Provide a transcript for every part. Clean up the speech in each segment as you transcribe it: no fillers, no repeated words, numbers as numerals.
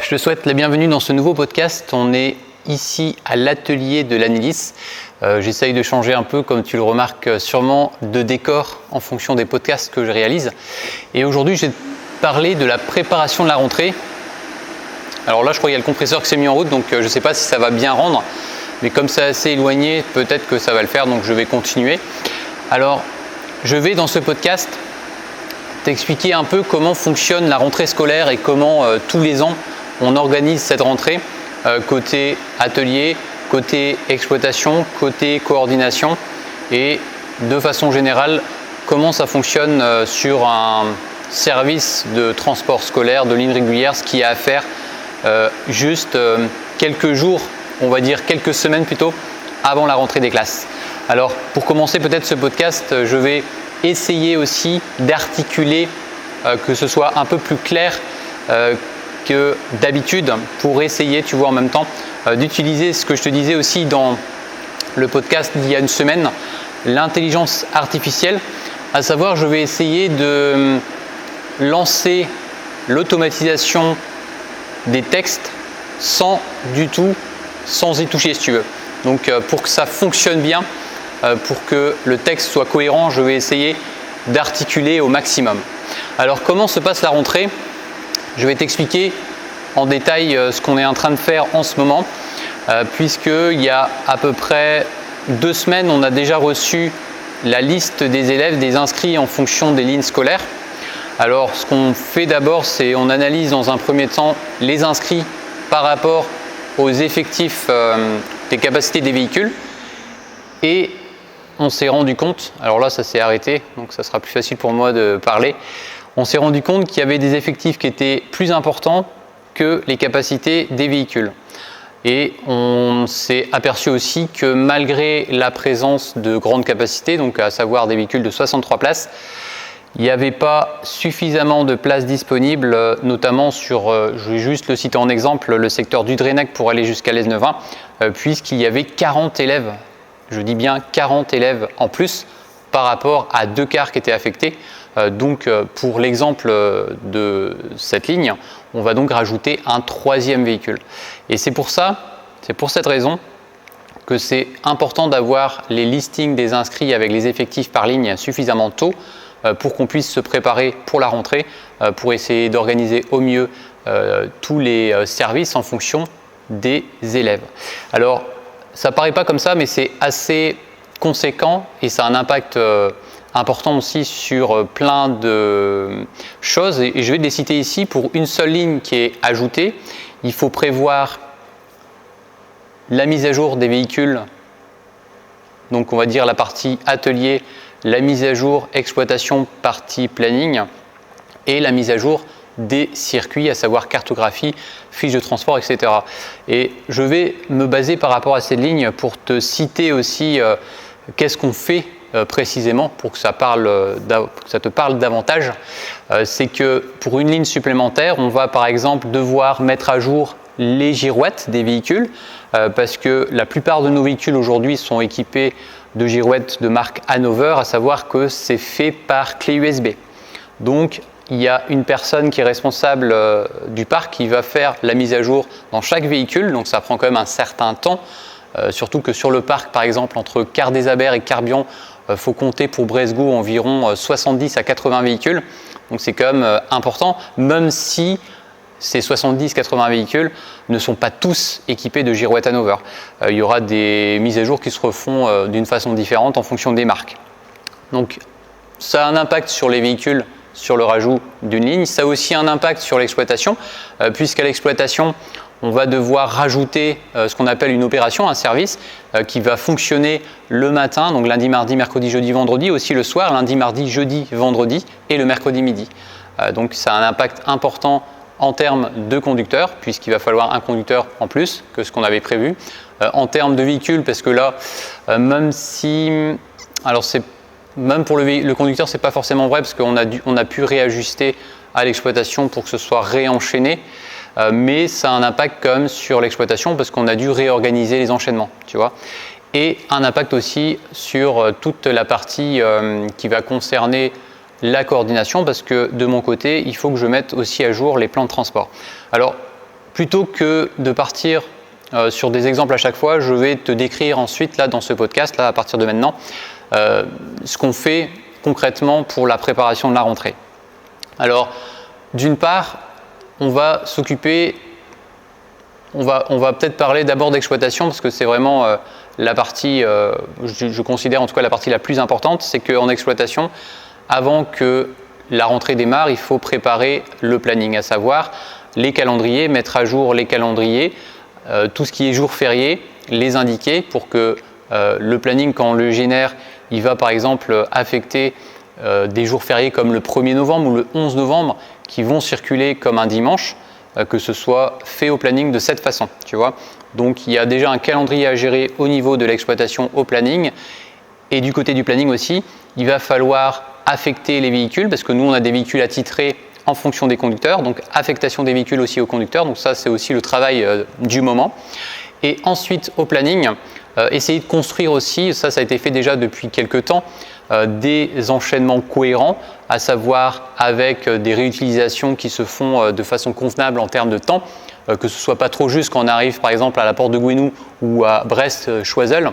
Je te souhaite la bienvenue dans ce nouveau podcast. On est ici à l'atelier de l'Anilis. J'essaye de changer un peu, comme tu le remarques sûrement, de décor en fonction des podcasts que je réalise. Et aujourd'hui, je vais te parler de la préparation de la rentrée. Alors là, je crois qu'il y a le compresseur qui s'est mis en route, donc je ne sais pas si ça va bien rendre. Mais comme c'est assez éloigné, peut-être que ça va le faire, donc je vais continuer. Alors, je vais dans ce podcast t'expliquer un peu comment fonctionne la rentrée scolaire et comment tous les ans on organise cette rentrée côté atelier, côté exploitation, côté coordination et de façon générale comment ça fonctionne sur un service de transport scolaire de ligne régulière, ce qu'il y a à faire juste quelques jours, on va dire quelques semaines plutôt, avant la rentrée des classes. Alors pour commencer peut-être ce podcast, je vais essayer aussi d'articuler que ce soit un peu plus clair que d'habitude pour essayer, tu vois, en même temps d'utiliser ce que je te disais aussi dans le podcast d'il y a une semaine, l'intelligence artificielle, à savoir je vais essayer de lancer l'automatisation des textes sans y toucher si tu veux. Donc pour que ça fonctionne bien, pour que le texte soit cohérent, je vais essayer d'articuler au maximum. Alors comment se passe la rentrée ? Je vais t'expliquer en détail ce qu'on est en train de faire en ce moment, puisqu'il y a à peu près 2 semaines, on a déjà reçu la liste des élèves, des inscrits en fonction des lignes scolaires. Alors ce qu'on fait d'abord, c'est on analyse dans un premier temps les inscrits par rapport aux effectifs des capacités des véhicules et on s'est rendu compte, alors là ça s'est arrêté, donc ça sera plus facile pour moi de parler, on s'est rendu compte qu'il y avait des effectifs qui étaient plus importants que les capacités des véhicules. Et on s'est aperçu aussi que malgré la présence de grandes capacités, donc à savoir des véhicules de 63 places, il n'y avait pas suffisamment de places disponibles, notamment sur, je vais juste le citer en exemple, le secteur du Drenec pour aller jusqu'à l'Esnevin, puisqu'il y avait 40 élèves. Je dis bien 40 élèves en plus par rapport à 2 cars qui étaient affectés. Donc pour l'exemple de cette ligne, on va donc rajouter un 3e véhicule. Et c'est pour cette raison que c'est important d'avoir les listings des inscrits avec les effectifs par ligne suffisamment tôt pour qu'on puisse se préparer pour la rentrée, pour essayer d'organiser au mieux tous les services en fonction des élèves. Alors, ça paraît pas comme ça, mais c'est assez conséquent et ça a un impact important aussi sur plein de choses. Et je vais les citer ici pour une seule ligne qui est ajoutée. Il faut prévoir la mise à jour des véhicules, donc on va dire la partie atelier, la mise à jour exploitation partie planning et la mise à jour des circuits, à savoir cartographie, fiches de transport, etc. Et je vais me baser par rapport à cette ligne pour te citer aussi qu'est-ce qu'on fait précisément pour que ça te parle davantage. C'est que pour une ligne supplémentaire, on va par exemple devoir mettre à jour les girouettes des véhicules parce que la plupart de nos véhicules aujourd'hui sont équipés de girouettes de marque Hanover, à savoir que c'est fait par clé USB. Donc il y a une personne qui est responsable du parc qui va faire la mise à jour dans chaque véhicule, donc ça prend quand même un certain temps, surtout que sur le parc par exemple entre Quart-des-Abers et Carbion, faut compter pour Bresgau environ 70 à 80 véhicules, donc c'est quand même important, même si ces 70-80 véhicules ne sont pas tous équipés de girouettes Hanover. Il y aura des mises à jour qui se refont d'une façon différente en fonction des marques. Donc ça a un impact sur les véhicules, sur le rajout d'une ligne. Ça a aussi un impact sur l'exploitation, puisqu'à l'exploitation, on va devoir rajouter ce qu'on appelle une opération, un service qui va fonctionner le matin, donc lundi, mardi, mercredi, jeudi, vendredi, aussi le soir, lundi, mardi, jeudi, vendredi et le mercredi midi. Donc ça a un impact important en termes de conducteurs, puisqu'il va falloir un conducteur en plus que ce qu'on avait prévu. En termes de véhicules, parce que là, même pour le conducteur, c'est pas forcément vrai, parce qu'on a pu réajuster à l'exploitation pour que ce soit réenchaîné, mais ça a un impact quand même sur l'exploitation, parce qu'on a dû réorganiser les enchaînements, tu vois. Et un impact aussi sur toute la partie qui va concerner la coordination, parce que de mon côté, il faut que je mette aussi à jour les plans de transport. Alors, plutôt que de partir sur des exemples à chaque fois, je vais te décrire ensuite, là, dans ce podcast, là, à partir de maintenant, ce qu'on fait concrètement pour la préparation de la rentrée. Alors, d'une part, on va peut-être parler d'abord d'exploitation parce que c'est vraiment la partie, je considère en tout cas la partie la plus importante, c'est qu'en exploitation, avant que la rentrée démarre, il faut préparer le planning, à savoir les calendriers, mettre à jour les calendriers, tout ce qui est jours fériés, les indiquer pour que le planning, quand on le génère, il va par exemple affecter des jours fériés comme le 1er novembre ou le 11 novembre qui vont circuler comme un dimanche, que ce soit fait au planning de cette façon, tu vois. Donc il y a déjà un calendrier à gérer au niveau de l'exploitation au planning, et du côté du planning aussi, il va falloir affecter les véhicules, parce que nous on a des véhicules attitrés en fonction des conducteurs, donc affectation des véhicules aussi aux conducteurs, donc ça c'est aussi le travail du moment. Et ensuite au planning, essayer de construire aussi, ça a été fait déjà depuis quelques temps, des enchaînements cohérents, à savoir avec des réutilisations qui se font de façon convenable en termes de temps, que ce soit pas trop juste quand on arrive par exemple à la porte de Gouesnou ou à Brest-Choiseul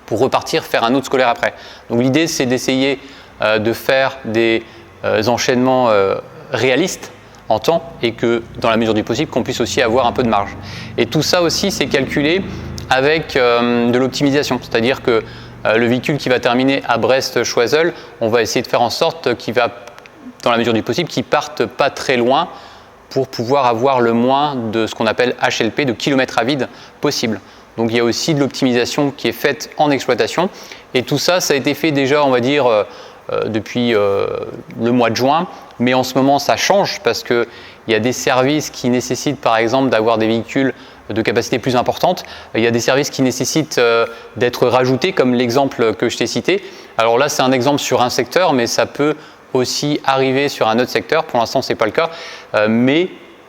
pour repartir faire un autre scolaire après. Donc l'idée c'est d'essayer de faire des enchaînements réalistes en temps et que dans la mesure du possible qu'on puisse aussi avoir un peu de marge. Et tout ça aussi c'est calculé avec de l'optimisation, c'est-à-dire que le véhicule qui va terminer à Brest-Choiseul, on va essayer de faire en sorte qu'il va, dans la mesure du possible, qu'il parte pas très loin pour pouvoir avoir le moins de ce qu'on appelle HLP, de kilomètres à vide possible. Donc il y a aussi de l'optimisation qui est faite en exploitation. Et tout ça, ça a été fait déjà, on va dire, depuis le mois de juin. Mais en ce moment, ça change parce qu'il y a des services qui nécessitent, par exemple, d'avoir des véhicules de capacité plus importante. Il y a des services qui nécessitent d'être rajoutés, comme l'exemple que je t'ai cité. Alors là, c'est un exemple sur un secteur, mais ça peut aussi arriver sur un autre secteur. Pour l'instant, ce n'est pas le cas. Mais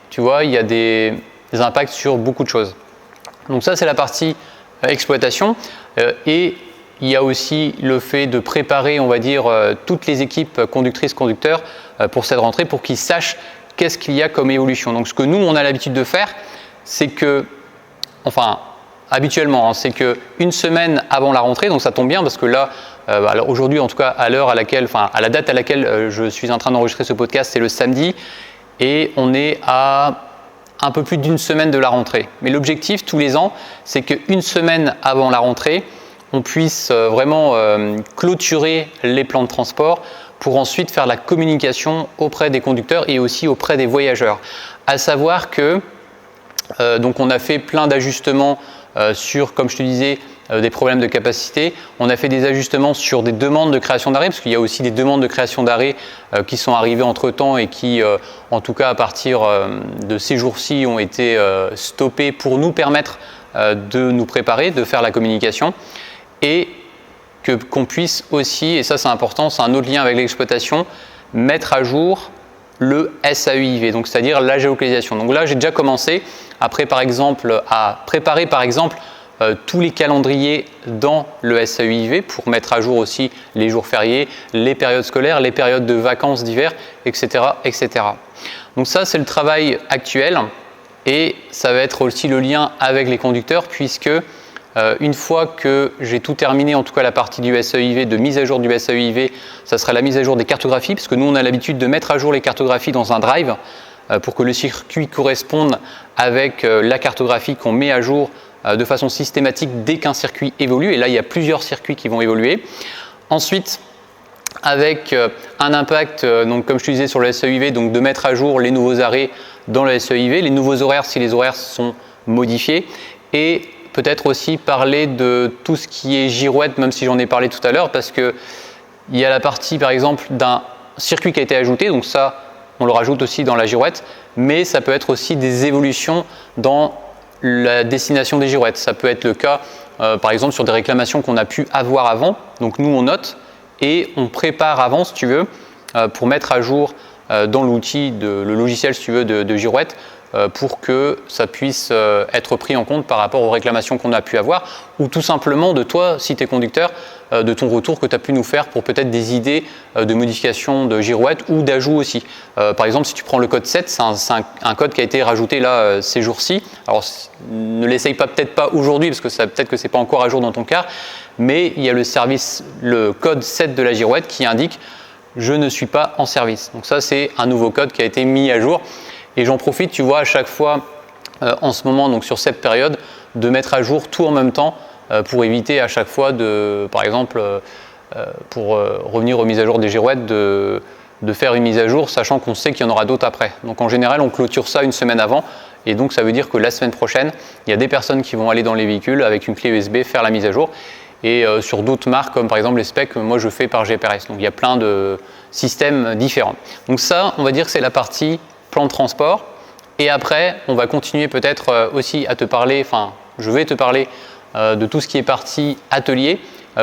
tu vois, il y a des impacts sur beaucoup de choses. Donc ça, c'est la partie exploitation. Et il y a aussi le fait de préparer, on va dire, toutes les équipes conductrices-conducteurs pour cette rentrée, pour qu'ils sachent qu'est-ce qu'il y a comme évolution. Donc ce que nous, on a l'habitude de faire, c'est que, enfin, habituellement, c'est qu'une semaine avant la rentrée, donc ça tombe bien parce que là, alors aujourd'hui, en tout cas, à la date à laquelle je suis en train d'enregistrer ce podcast, c'est le samedi, et on est à un peu plus d'une semaine de la rentrée. Mais l'objectif, tous les ans, c'est qu'une semaine avant la rentrée, on puisse vraiment clôturer les plans de transport pour ensuite faire la communication auprès des conducteurs et aussi auprès des voyageurs. À savoir que donc on a fait plein d'ajustements sur, comme je te disais, des problèmes de capacité. On a fait des ajustements sur des demandes de création d'arrêt, parce qu'il y a aussi des demandes de création d'arrêt qui sont arrivées entre-temps et qui, en tout cas à partir de ces jours-ci, ont été stoppées pour nous permettre de nous préparer, de faire la communication. Et qu'on puisse aussi, et ça c'est important, c'est un autre lien avec l'exploitation, mettre à jour le SAEIV, donc c'est-à-dire la géolocalisation. Donc là, j'ai déjà commencé à préparer par exemple tous les calendriers dans le SAEIV pour mettre à jour aussi les jours fériés, les périodes scolaires, les périodes de vacances d'hiver, etc., etc. Donc ça, c'est le travail actuel et ça va être aussi le lien avec les conducteurs puisque une fois que j'ai tout terminé, en tout cas la partie du SAEIV, de mise à jour du SAEIV, ça sera la mise à jour des cartographies, parce que nous on a l'habitude de mettre à jour les cartographies dans un drive pour que le circuit corresponde avec la cartographie qu'on met à jour de façon systématique dès qu'un circuit évolue, et là il y a plusieurs circuits qui vont évoluer. Ensuite, avec un impact, donc comme je te disais sur le SAEIV, donc de mettre à jour les nouveaux arrêts dans le SAEIV, les nouveaux horaires si les horaires sont modifiés, et peut-être aussi parler de tout ce qui est girouette, même si j'en ai parlé tout à l'heure, parce qu'il y a la partie par exemple d'un circuit qui a été ajouté, donc ça on le rajoute aussi dans la girouette, mais ça peut être aussi des évolutions dans la destination des girouettes. Ça peut être le cas par exemple sur des réclamations qu'on a pu avoir avant, donc nous on note et on prépare avant si tu veux pour mettre à jour dans l'outil, le logiciel si tu veux de girouette, pour que ça puisse être pris en compte par rapport aux réclamations qu'on a pu avoir, ou tout simplement de toi, si tu es conducteur, de ton retour que tu as pu nous faire pour peut-être des idées de modification de girouette ou d'ajout aussi. Par exemple, si tu prends le code 7, c'est un code qui a été rajouté là ces jours-ci. Alors ne l'essaye peut-être pas aujourd'hui parce que peut-être que c'est pas encore à jour dans ton cas, mais il y a le code 7 de la girouette qui indique je ne suis pas en service. Donc ça, c'est un nouveau code qui a été mis à jour. Et j'en profite, tu vois, à chaque fois, en ce moment, donc sur cette période, de mettre à jour tout en même temps pour éviter à chaque fois, par exemple, pour revenir aux mises à jour des girouettes, de faire une mise à jour, sachant qu'on sait qu'il y en aura d'autres après. Donc en général, on clôture ça une semaine avant. Et donc ça veut dire que la semaine prochaine, il y a des personnes qui vont aller dans les véhicules avec une clé USB faire la mise à jour. Et sur d'autres marques, comme par exemple les specs, moi je fais par GPRS. Donc il y a plein de systèmes différents. Donc ça, on va dire que c'est la partie plan de transport. Et après, on va continuer peut-être aussi à te parler, je vais te parler de tout ce qui est partie atelier,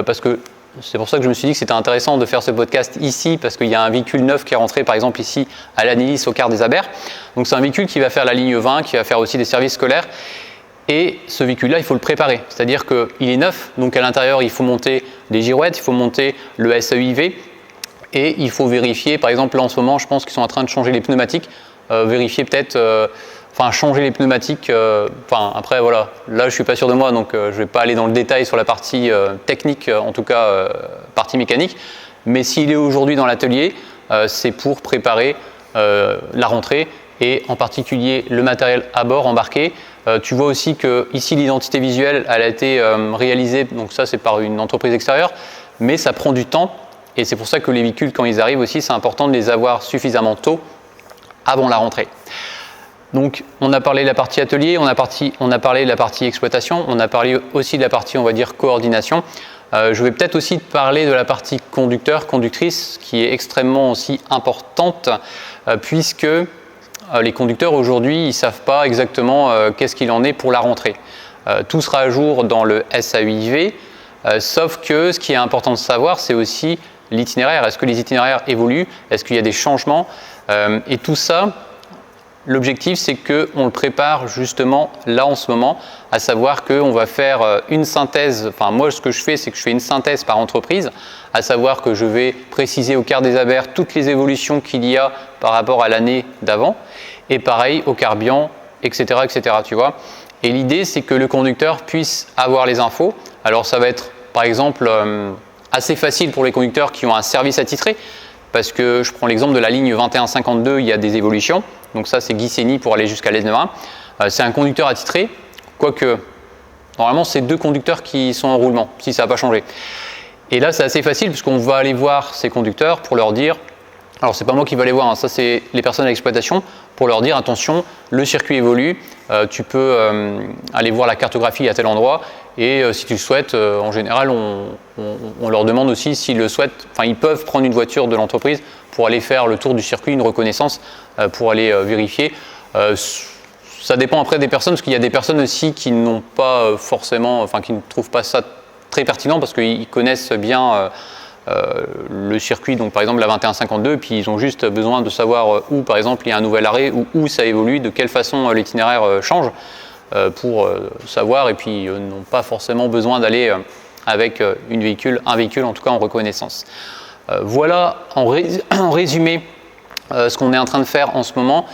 parce que c'est pour ça que je me suis dit que c'était intéressant de faire ce podcast ici, parce qu'il y a un véhicule neuf qui est rentré par exemple ici à l'Anilis au quart des Abers. Donc c'est un véhicule qui va faire la ligne 20, qui va faire aussi des services scolaires. Et ce véhicule-là, il faut le préparer. C'est-à-dire qu'il est neuf, donc à l'intérieur, il faut monter des girouettes, il faut monter le SEIV et il faut vérifier, par exemple, là en ce moment, je pense qu'ils sont en train de changer les pneumatiques, vérifier peut-être, changer les pneumatiques. Après, voilà, là, je ne suis pas sûr de moi, donc je ne vais pas aller dans le détail sur la partie technique, en tout cas, partie mécanique. Mais s'il est aujourd'hui dans l'atelier, c'est pour préparer la rentrée et en particulier le matériel à bord embarqué. Tu vois aussi que ici l'identité visuelle elle a été réalisée, donc ça c'est par une entreprise extérieure, mais ça prend du temps et c'est pour ça que les véhicules quand ils arrivent aussi c'est important de les avoir suffisamment tôt avant la rentrée. Donc on a parlé de la partie atelier, on a parlé de la partie exploitation, on a parlé aussi de la partie on va dire coordination. Je vais peut-être aussi te parler de la partie conducteur, conductrice qui est extrêmement aussi importante puisque les conducteurs aujourd'hui, ils ne savent pas exactement qu'est-ce qu'il en est pour la rentrée. Tout sera à jour dans le SAIV, sauf que ce qui est important de savoir, c'est aussi l'itinéraire. Est-ce que les itinéraires évoluent? Est-ce qu'il y a des changements? Et tout ça, l'objectif, c'est qu'on le prépare justement là en ce moment, à savoir qu'on va faire une synthèse. Moi, ce que je fais, c'est que je fais une synthèse par entreprise, à savoir que je vais préciser au quart des Abers toutes les évolutions qu'il y a par rapport à l'année d'avant, et pareil au Carbian, etc., etc. Tu vois. Et l'idée, c'est que le conducteur puisse avoir les infos. Alors, ça va être, par exemple, assez facile pour les conducteurs qui ont un service attitré, parce que je prends l'exemple de la ligne 2152, il y a des évolutions. Donc ça, c'est Guissény pour aller jusqu'à l'Esnevin. C'est un conducteur attitré, quoique, normalement, c'est 2 conducteurs qui sont en roulement, si ça n'a pas changé. Et là, c'est assez facile, puisqu'on va aller voir ces conducteurs pour leur dire, alors c'est pas moi qui vais aller voir, ça c'est les personnes à l'exploitation, pour leur dire, attention, le circuit évolue, tu peux aller voir la cartographie à tel endroit, et si tu le souhaites, en général, on leur demande aussi s'ils le souhaitent, ils peuvent prendre une voiture de l'entreprise pour aller faire le tour du circuit, une reconnaissance, pour aller vérifier. Ça dépend après des personnes, parce qu'il y a des personnes aussi qui n'ont pas forcément, qui ne trouvent pas ça très pertinent, parce qu'ils connaissent bien le circuit, donc par exemple la 2152, et puis ils ont juste besoin de savoir où par exemple il y a un nouvel arrêt, ou où ça évolue, de quelle façon l'itinéraire change, pour savoir, et puis n'ont pas forcément besoin d'aller avec un véhicule en tout cas en reconnaissance. Voilà en résumé ce qu'on est en train de faire en ce moment.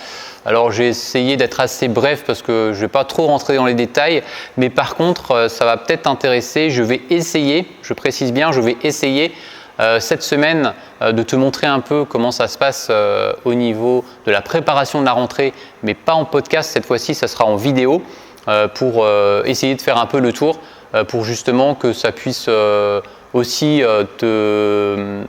Alors j'ai essayé d'être assez bref parce que je ne vais pas trop rentrer dans les détails, mais par contre ça va peut-être t'intéresser. Je vais essayer, je précise bien, je vais essayer cette semaine de te montrer un peu comment ça se passe au niveau de la préparation de la rentrée, mais pas en podcast cette fois-ci, ça sera en vidéo pour essayer de faire un peu le tour pour justement que ça puisse aussi te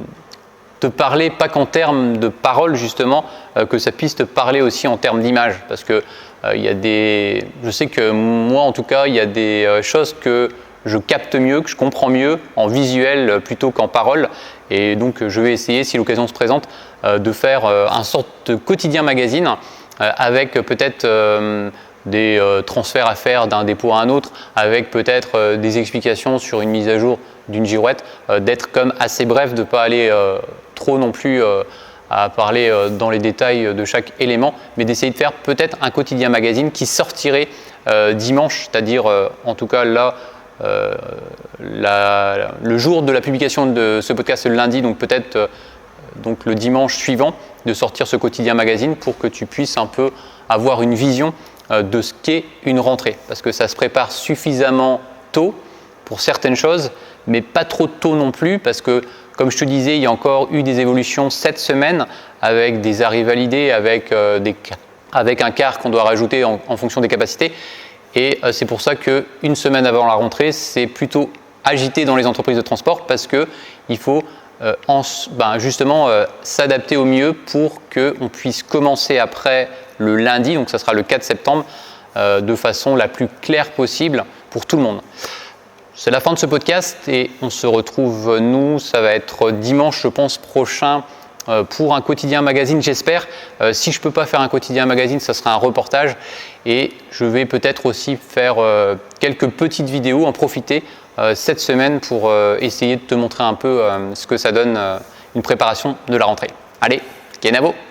parler, pas qu'en termes de paroles justement, que ça puisse te parler aussi en termes d'image, parce que je sais que moi en tout cas, il y a des choses que je capte mieux, que je comprends mieux en visuel plutôt qu'en parole, et donc je vais essayer, si l'occasion se présente, de faire un sorte de quotidien magazine avec peut-être des transferts à faire d'un dépôt à un autre, avec peut-être des explications sur une mise à jour d'une girouette, d'être comme assez bref, de ne pas aller trop non plus à parler dans les détails de chaque élément, mais d'essayer de faire peut-être un quotidien magazine qui sortirait dimanche, c'est-à-dire en tout cas là, le jour de la publication de ce podcast, le lundi, donc peut-être donc le dimanche suivant, de sortir ce quotidien magazine pour que tu puisses un peu avoir une vision de ce qu'est une rentrée, parce que ça se prépare suffisamment tôt pour certaines choses, mais pas trop tôt non plus, parce que comme je te disais, il y a encore eu des évolutions cette semaine avec des arrêts validés, avec un quart qu'on doit rajouter en fonction des capacités. Et c'est pour ça qu'une semaine avant la rentrée, c'est plutôt agité dans les entreprises de transport parce qu'il faut justement s'adapter au mieux pour qu'on puisse commencer après le lundi, donc ça sera le 4 septembre, de façon la plus claire possible pour tout le monde. C'est la fin de ce podcast et on se retrouve, ça va être dimanche, je pense, prochain pour un quotidien magazine, j'espère. Si je ne peux pas faire un quotidien magazine, ça sera un reportage et je vais peut-être aussi faire quelques petites vidéos, en profiter cette semaine pour essayer de te montrer un peu ce que ça donne une préparation de la rentrée. Allez, Kenavo!